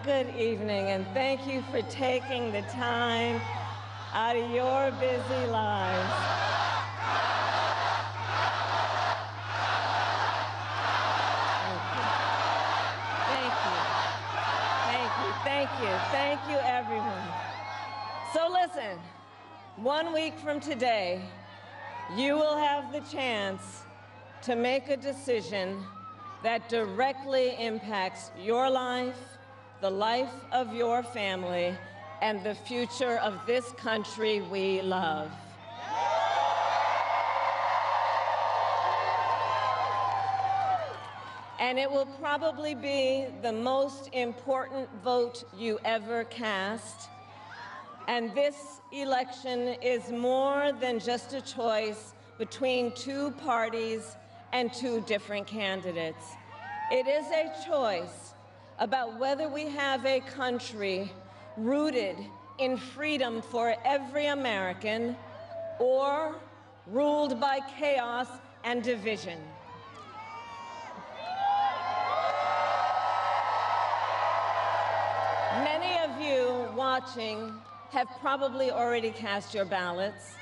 good evening, and thank you for taking the time out of your busy lives. Thank you, everyone. So listen, 1 week from today, you will have the chance to make a decision that directly impacts your life, the life of your family, and the future of this country we love. And it will probably be the most important vote you ever cast. And this election is more than just a choice between two parties and two different candidates. It is a choice about whether we have a country rooted in freedom for every American or ruled by chaos and division. Many of you watching have probably already cast your ballots.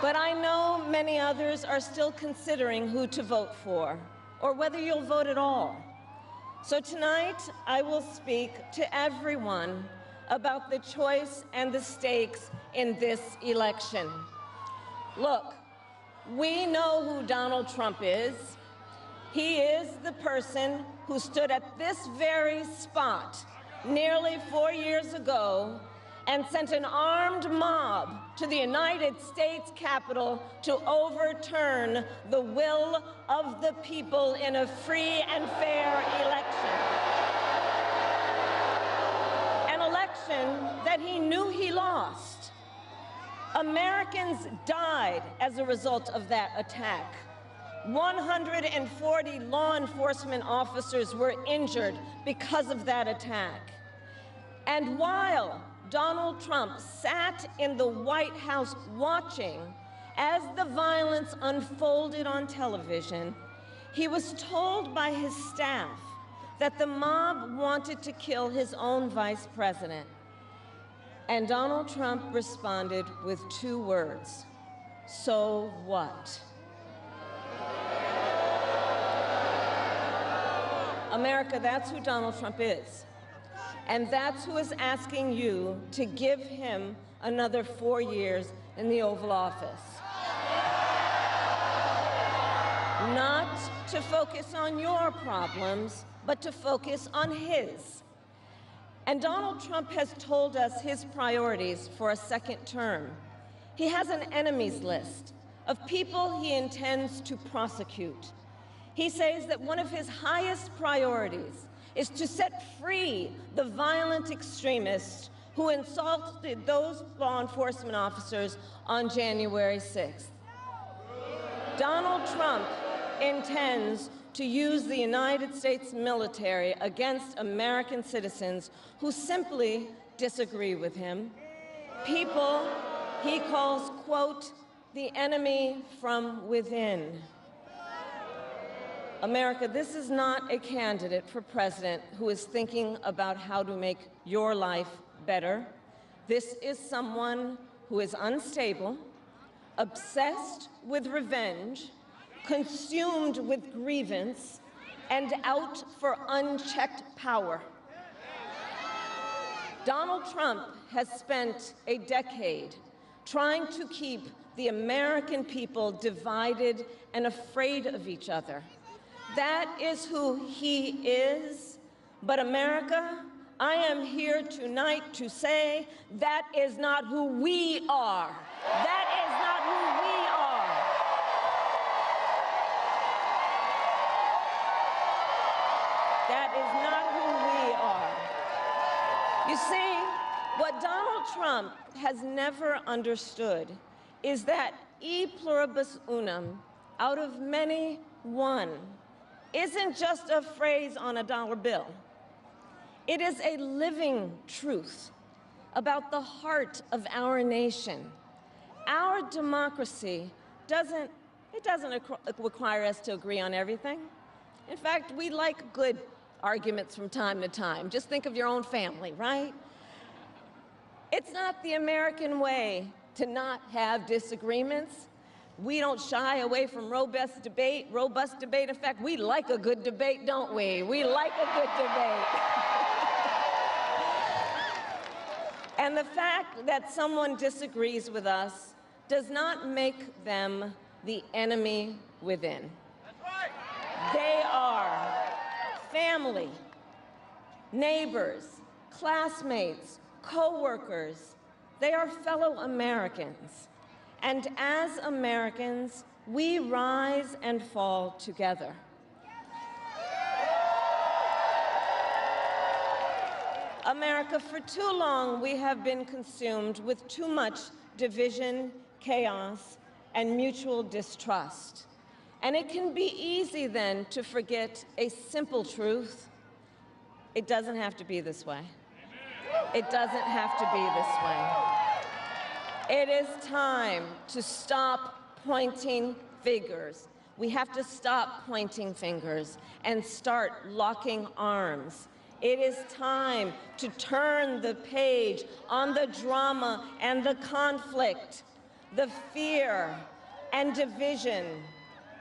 But I know many others are still considering who to vote for, or whether you'll vote at all. So tonight, I will speak to everyone about the choice and the stakes in this election. Look, we know who Donald Trump is. He is the person who stood at this very spot nearly 4 years ago and sent an armed mob to the United States Capitol to overturn the will of the people in a free and fair election. An election that he knew he lost. Americans died as a result of that attack. 140 law enforcement officers were injured because of that attack. And while Donald Trump sat in the White House watching as the violence unfolded on television, he was told by his staff that the mob wanted to kill his own vice president. And Donald Trump responded with 2 words: "So what?" America, that's who Donald Trump is. And that's who is asking you to give him another 4 years in the Oval Office. Not to focus on your problems, but to focus on his. And Donald Trump has told us his priorities for a second term. He has an enemies list of people he intends to prosecute. He says that one of his highest priorities is to set free the violent extremists who insulted those law enforcement officers on January 6th. Donald Trump intends to use the United States military against American citizens who simply disagree with him. People he calls, quote, the enemy from within. America, this is not a candidate for president who is thinking about how to make your life better. This is someone who is unstable, obsessed with revenge, consumed with grievance, and out for unchecked power. Donald Trump has spent a decade trying to keep the American people divided and afraid of each other. That is who he is. But America, I am here tonight to say that is not who we are. That is not who we are. That is not who we are. You see, what Donald Trump has never understood is that e pluribus unum, out of many, one, isn't just a phrase on a dollar bill. It is a living truth about the heart of our nation. Our democracy doesn't require us to agree on everything. In fact, we like good arguments from time to time. Just think of your own family, right? It's not the American way to not have disagreements. We don't shy away from robust debate. In fact, we like a good debate, don't we? We like a good debate. And the fact that someone disagrees with us does not make them the enemy within. That's right. They are family, neighbors, classmates, co-workers. They are fellow Americans. And as Americans, we rise and fall together. America, for too long, we have been consumed with too much division, chaos, and mutual distrust. And it can be easy then to forget a simple truth. It doesn't have to be this way. It doesn't have to be this way. It is time to stop pointing fingers. We have to stop pointing fingers and start locking arms. It is time to turn the page on the drama and the conflict, the fear and division.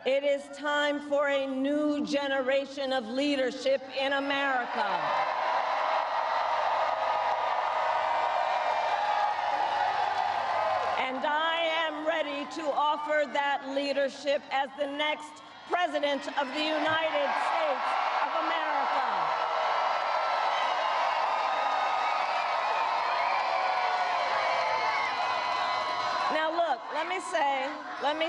It is time for a new generation of leadership in America. And I am ready to offer that leadership as the next President of the United States of America. Now look, let me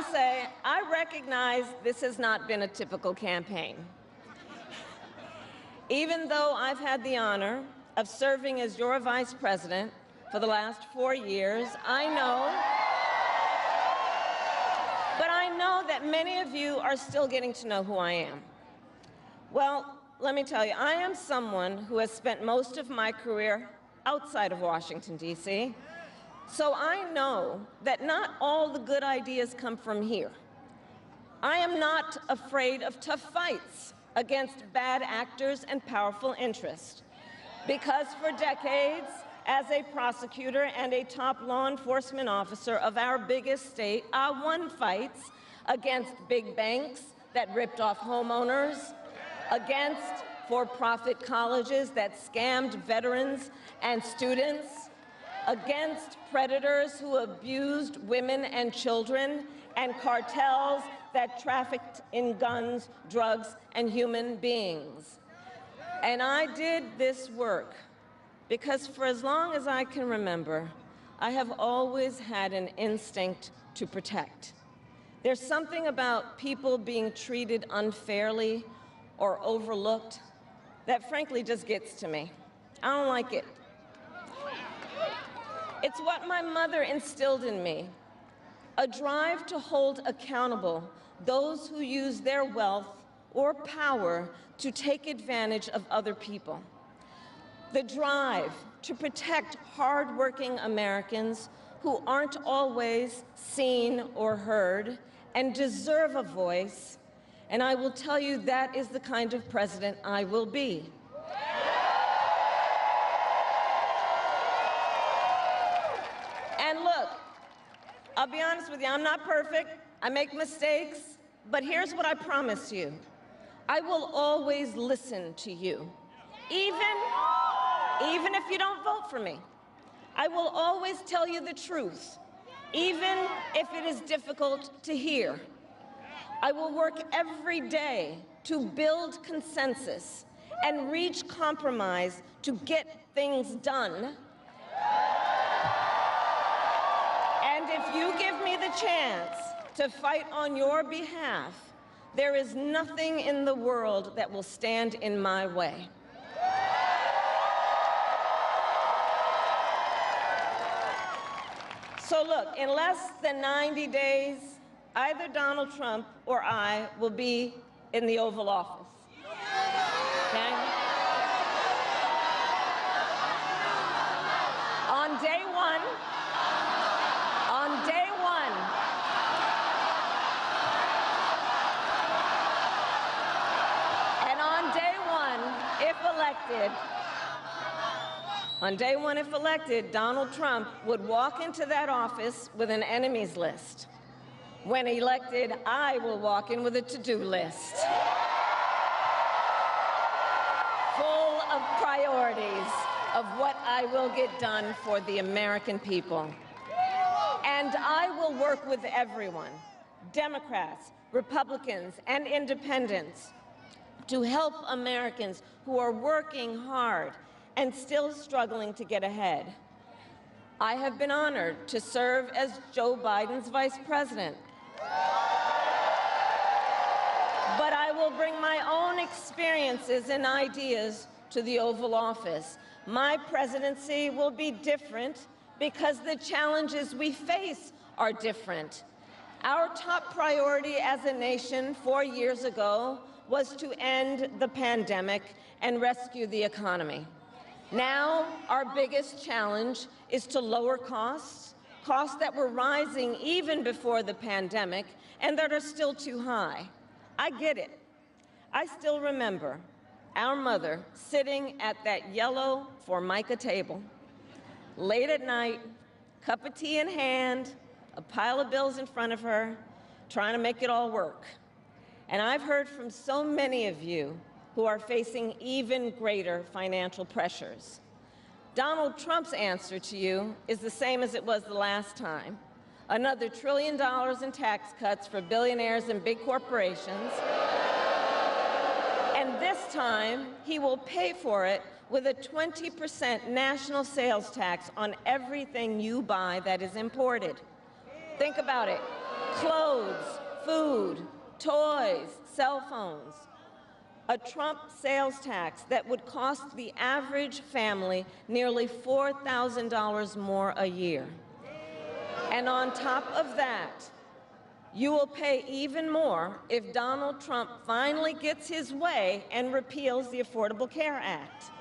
say, I recognize this has not been a typical campaign. Even though I've had the honor of serving as your vice president for the last 4 years, I know that many of you are still getting to know who I am. Well, let me tell you, I am someone who has spent most of my career outside of Washington, D.C., so I know that not all the good ideas come from here. I am not afraid of tough fights against bad actors and powerful interests, because for decades, as a prosecutor and a top law enforcement officer of our biggest state, I won fights against big banks that ripped off homeowners, against for-profit colleges that scammed veterans and students, against predators who abused women and children, and cartels that trafficked in guns, drugs, and human beings. And I did this work because for as long as I can remember, I have always had an instinct to protect. There's something about people being treated unfairly or overlooked that frankly just gets to me. I don't like it. It's what my mother instilled in me, a drive to hold accountable those who use their wealth or power to take advantage of other people. The drive to protect hardworking Americans who aren't always seen or heard and deserve a voice, and I will tell you that is the kind of president I will be. And look, I'll be honest with you, I'm not perfect, I make mistakes, but here's what I promise you. I will always listen to you, even if you don't vote for me. I will always tell you the truth, even if it is difficult to hear. I will work every day to build consensus and reach compromise to get things done. And if you give me the chance to fight on your behalf, there is nothing in the world that will stand in my way. So look, in less than 90 days, either Donald Trump or I will be in the Oval Office. Okay? On day one, On day one, if elected, Donald Trump would walk into that office with an enemies list. When elected, I will walk in with a to-do list full of priorities of what I will get done for the American people. And I will work with everyone, Democrats, Republicans, and independents, to help Americans who are working hard and still struggling to get ahead. I have been honored to serve as Joe Biden's vice president. But I will bring my own experiences and ideas to the Oval Office. My presidency will be different because the challenges we face are different. Our top priority as a nation 4 years ago was to end the pandemic and rescue the economy. Now, our biggest challenge is to lower costs that were rising even before the pandemic and that are still too high. I get it. I still remember our mother sitting at that yellow Formica table, late at night, cup of tea in hand, a pile of bills in front of her, trying to make it all work. And I've heard from so many of you who are facing even greater financial pressures. Donald Trump's answer to you is the same as it was the last time. Another $1 trillion in tax cuts for billionaires and big corporations. And this time, he will pay for it with a 20% national sales tax on everything you buy that is imported. Think about it. Clothes, food, toys, cell phones. A Trump sales tax that would cost the average family nearly $4,000 more a year. And on top of that, you will pay even more if Donald Trump finally gets his way and repeals the Affordable Care Act,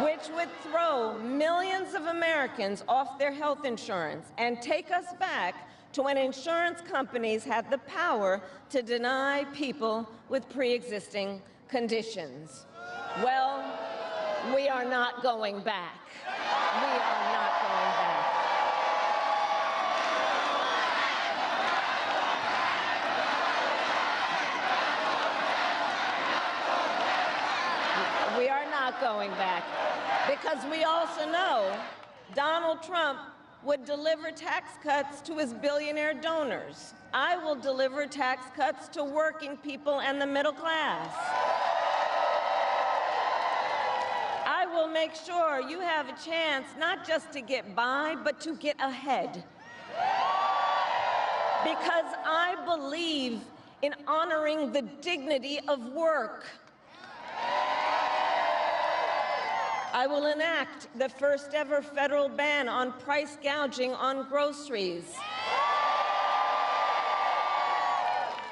which would throw millions of Americans off their health insurance and take us back to when insurance companies had the power to deny people with pre-existing conditions. Well, we are not going back. We are not going back. We are not going back, because we also know Donald Trump would deliver tax cuts to his billionaire donors. I will deliver tax cuts to working people and the middle class. I will make sure you have a chance not just to get by, but to get ahead. Because I believe in honoring the dignity of work. I will enact the first ever federal ban on price gouging on groceries,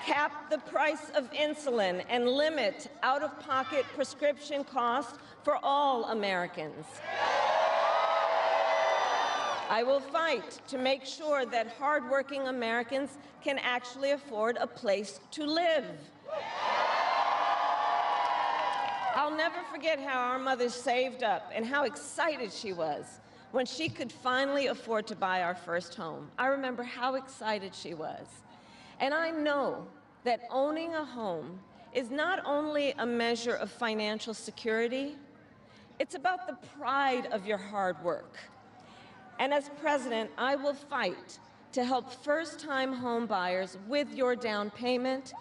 cap the price of insulin, and limit out-of-pocket prescription costs for all Americans. I will fight to make sure that hardworking Americans can actually afford a place to live. I'll never forget how our mother saved up and how excited she was when she could finally afford to buy our first home. I remember how excited she was. And I know that owning a home is not only a measure of financial security, it's about the pride of your hard work. And as president, I will fight to help first-time home buyers with your down payment,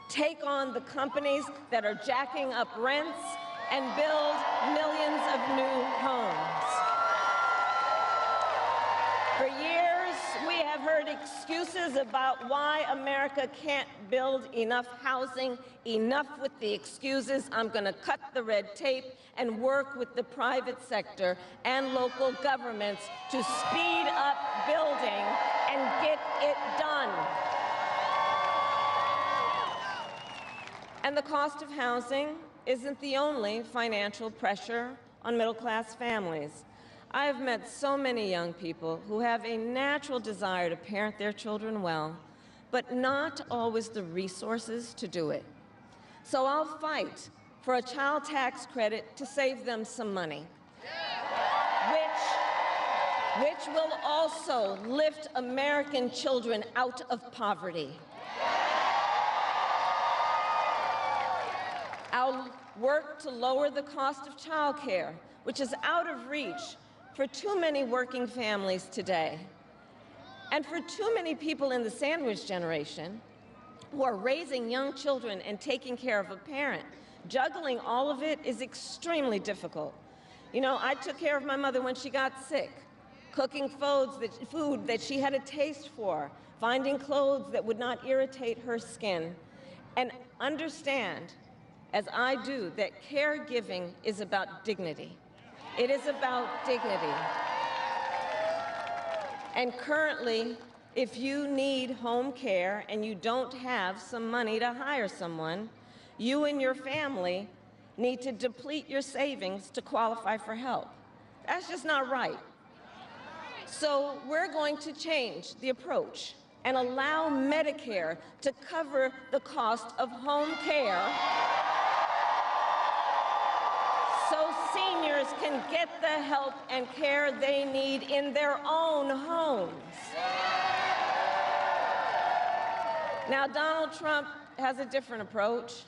take on the companies that are jacking up rents, and build millions of new homes. For years, we have heard excuses about why America can't build enough housing. Enough with the excuses. I'm going to cut the red tape and work with the private sector and local governments to speed up building and get it done. And the cost of housing isn't the only financial pressure on middle-class families. I have met so many young people who have a natural desire to parent their children well, but not always the resources to do it. So I'll fight for a child tax credit to save them some money, which will also lift American children out of poverty. I'll work to lower the cost of childcare, which is out of reach for too many working families today. And for too many people in the sandwich generation who are raising young children and taking care of a parent, juggling all of it is extremely difficult. You know, I took care of my mother when she got sick, cooking food that she had a taste for, finding clothes that would not irritate her skin, and understand, as I do, that caregiving is about dignity. It is about dignity. And currently, if you need home care and you don't have some money to hire someone, you and your family need to deplete your savings to qualify for help. That's just not right. So we're going to change the approach and allow Medicare to cover the cost of home care so seniors can get the help and care they need in their own homes. Now, Donald Trump has a different approach.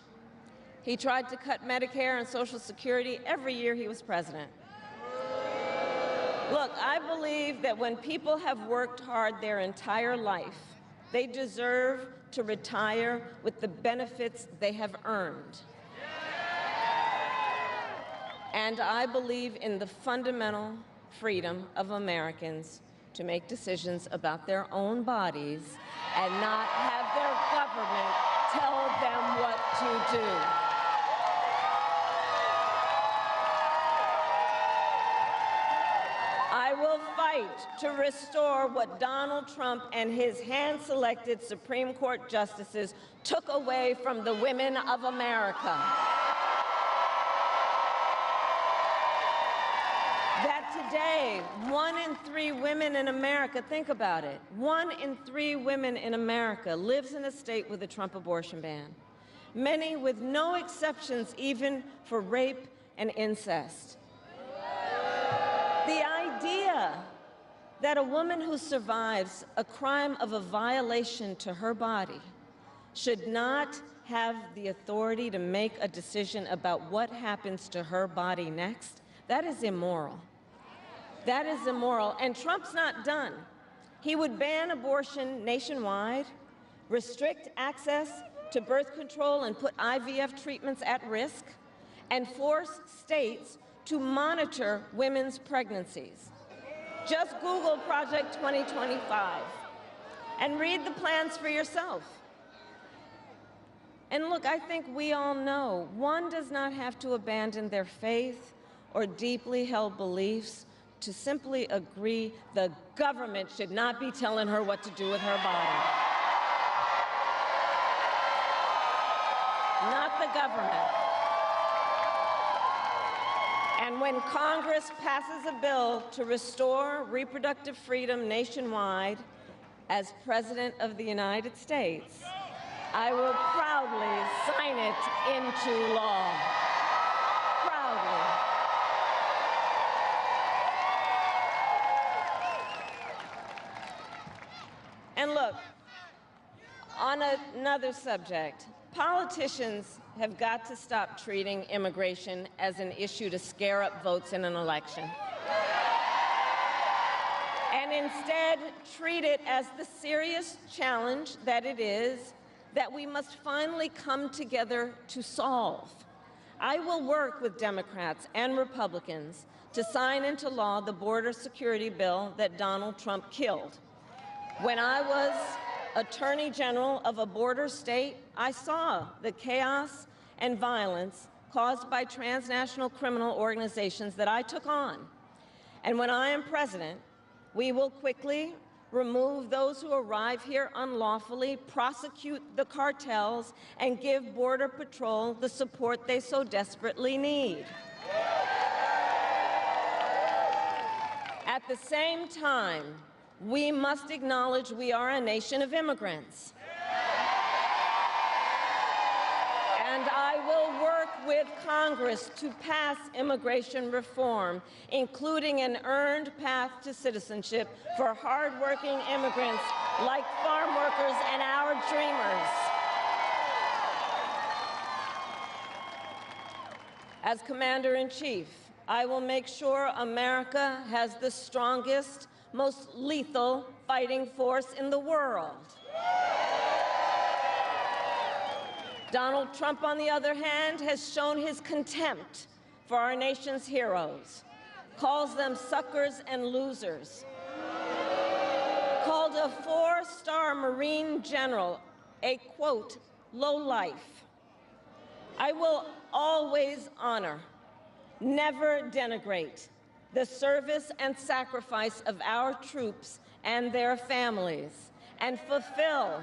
He tried to cut Medicare and Social Security every year he was president. Look, I believe that when people have worked hard their entire life, they deserve to retire with the benefits they have earned. And I believe in the fundamental freedom of Americans to make decisions about their own bodies and not have their government tell them what to do. I will fight to restore what Donald Trump and his hand-selected Supreme Court justices took away from the women of America. That today, 1 in 3 women in America, think about it, 1 in 3 women in America lives in a state with a Trump abortion ban, many with no exceptions even for rape and incest. The idea that a woman who survives a crime of a violation to her body should not have the authority to make a decision about what happens to her body next, that is immoral. That is immoral. And Trump's not done. He would ban abortion nationwide, restrict access to birth control and put IVF treatments at risk, and force states to monitor women's pregnancies. Just Google Project 2025 and read the plans for yourself. And look, I think we all know one does not have to abandon their faith or deeply held beliefs to simply agree the government should not be telling her what to do with her body. Not the government. And when Congress passes a bill to restore reproductive freedom nationwide, as President of the United States, I will proudly sign it into law. Proudly. And look, on another subject, politicians have got to stop treating immigration as an issue to scare up votes in an election, and instead treat it as the serious challenge that it is that we must finally come together to solve. I will work with Democrats and Republicans to sign into law the border security bill that Donald Trump killed. When I was Attorney General of a border state, I saw the chaos and violence caused by transnational criminal organizations that I took on. And when I am president, we will quickly remove those who arrive here unlawfully, prosecute the cartels, and give Border Patrol the support they so desperately need. At the same time, we must acknowledge we are a nation of immigrants. And I will work with Congress to pass immigration reform, including an earned path to citizenship for hardworking immigrants like farm workers and our dreamers. As Commander-in-Chief, I will make sure America has the strongest, most lethal fighting force in the world. Donald Trump, on the other hand, has shown his contempt for our nation's heroes, calls them suckers and losers, called a four-star Marine general a, quote, lowlife. I will always honor, never denigrate, the service and sacrifice of our troops and their families, and fulfill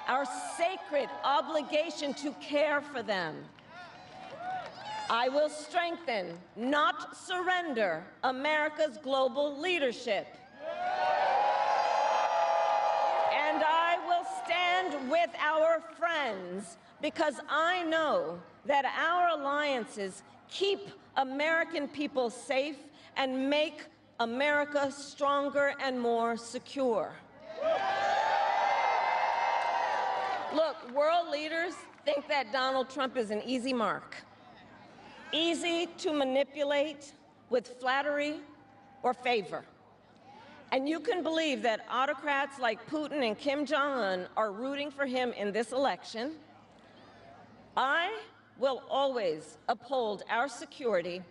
our sacred obligation to care for them. I will strengthen, not surrender, America's global leadership. And I will stand with our friends because I know that our alliances keep American people safe and make America stronger and more secure. Look, world leaders think that Donald Trump is an easy mark, easy to manipulate with flattery or favor. And you can believe that autocrats like Putin and Kim Jong-un are rooting for him in this election. I will always uphold our security,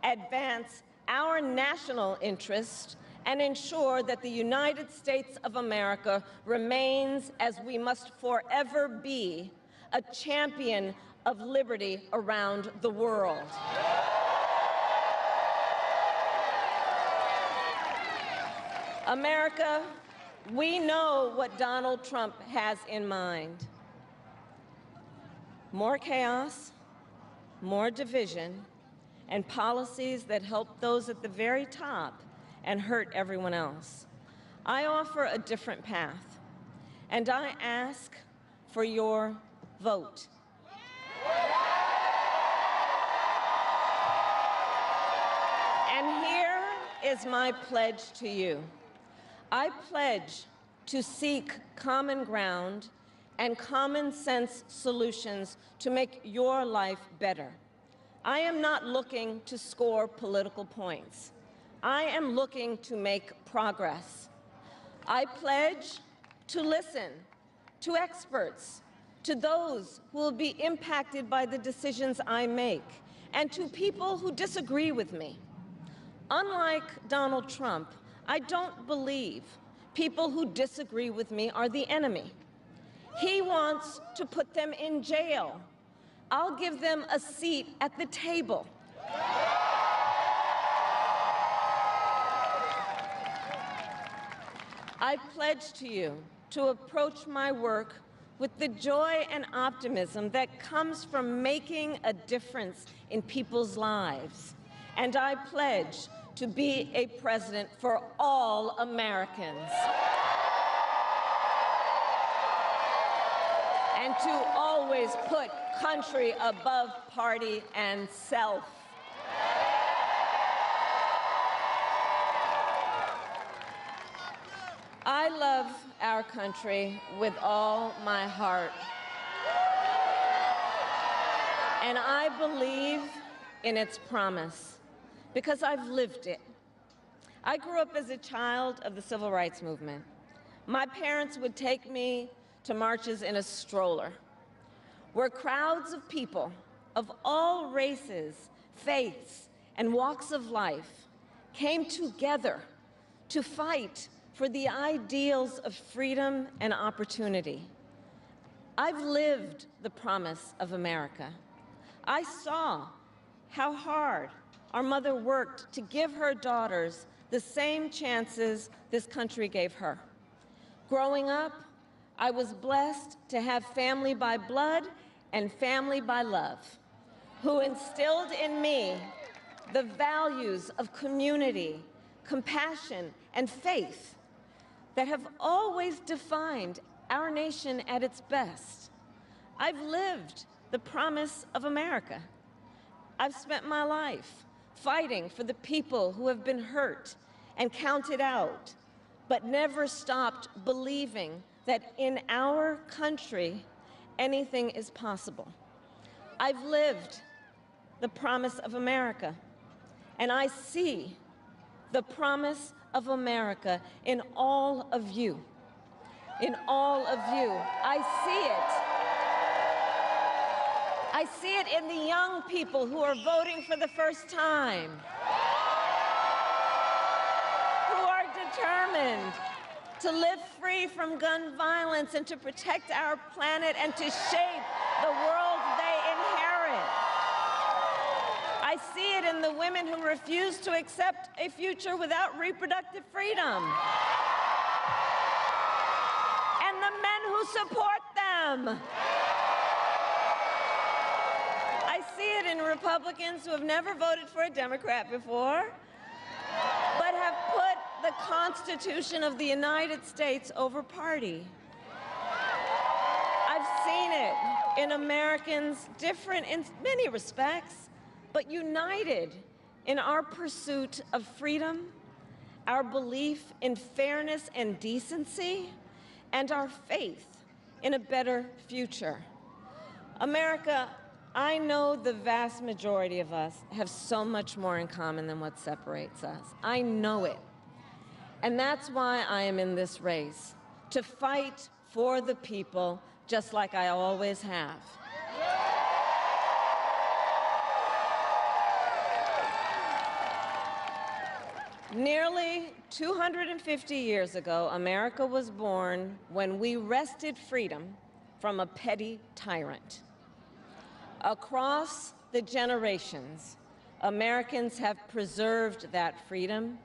advance our national interest, and ensure that the United States of America remains, as we must forever be, a champion of liberty around the world. America, we know what Donald Trump has in mind. More chaos, more division, and policies that help those at the very top and hurt everyone else. I offer a different path, and I ask for your vote. And here is my pledge to you. I pledge to seek common ground and common sense solutions to make your life better. I am not looking to score political points. I am looking to make progress. I pledge to listen to experts, to those who will be impacted by the decisions I make, and to people who disagree with me. Unlike Donald Trump, I don't believe people who disagree with me are the enemy. He wants to put them in jail. I'll give them a seat at the table. I pledge to you to approach my work with the joy and optimism that comes from making a difference in people's lives. And I pledge to be a president for all Americans. And to always put country above party and self. I love our country with all my heart. And I believe in its promise because I've lived it. I grew up as a child of the Civil Rights Movement. My parents would take me to marches in a stroller, where crowds of people of all races, faiths, and walks of life came together to fight for the ideals of freedom and opportunity. I've lived the promise of America. I saw how hard our mother worked to give her daughters the same chances this country gave her. Growing up, I was blessed to have family by blood and family by love, who instilled in me the values of community, compassion, and faith that have always defined our nation at its best. I've lived the promise of America. I've spent my life fighting for the people who have been hurt and counted out, but never stopped believing that in our country, anything is possible. I've lived the promise of America, and I see the promise of America in all of you. In all of you. I see it in the young people who are voting for the first time, who are determined to live free from gun violence and to protect our planet and to shape the world they inherit. I see it in the women who refuse to accept a future without reproductive freedom, and the men who support them. I see it in Republicans who have never voted for a Democrat before, but have put the Constitution of the United States over party. I've seen it in Americans different in many respects, but united in our pursuit of freedom, our belief in fairness and decency, and our faith in a better future. America, I know the vast majority of us have so much more in common than what separates us. I know it. And that's why I am in this race, to fight for the people, just like I always have. Nearly 250 years ago, America was born when we wrested freedom from a petty tyrant. Across the generations, Americans have preserved that freedom,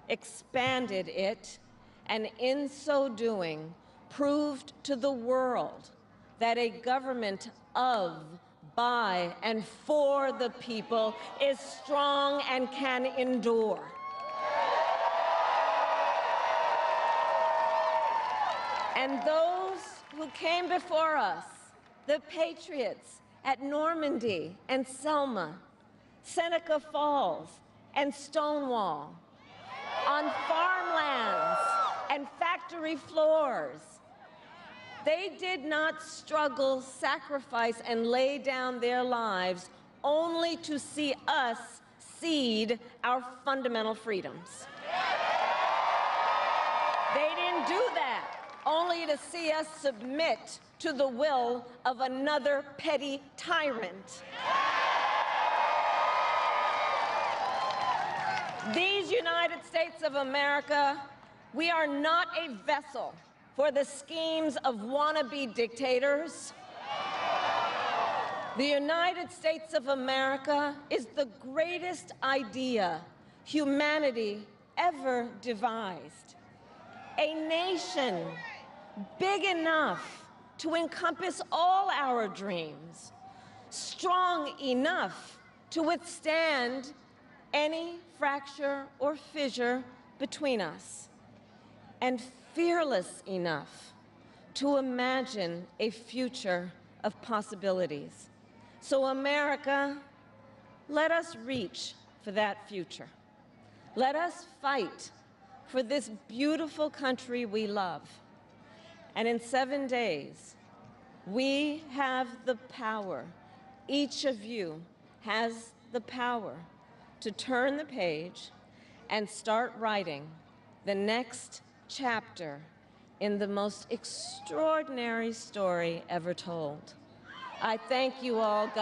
expanded it, and in so doing, proved to the world that a government of, by, and for the people is strong and can endure. And those who came before us, the patriots at Normandy and Selma, Seneca Falls and Stonewall, on farmlands and factory floors, they did not struggle, sacrifice, and lay down their lives only to see us cede our fundamental freedoms. They didn't do that only to see us submit to the will of another petty tyrant. These United States of America, we are not a vessel for the schemes of wannabe dictators. The United States of America is the greatest idea humanity ever devised. A nation big enough to encompass all our dreams, strong enough to withstand any fracture or fissure between us, and fearless enough to imagine a future of possibilities. So America, let us reach for that future. Let us fight for this beautiful country we love. And in 7 days, we have the power, each of you has the power to turn the page and start writing the next chapter in the most extraordinary story ever told. I thank you all.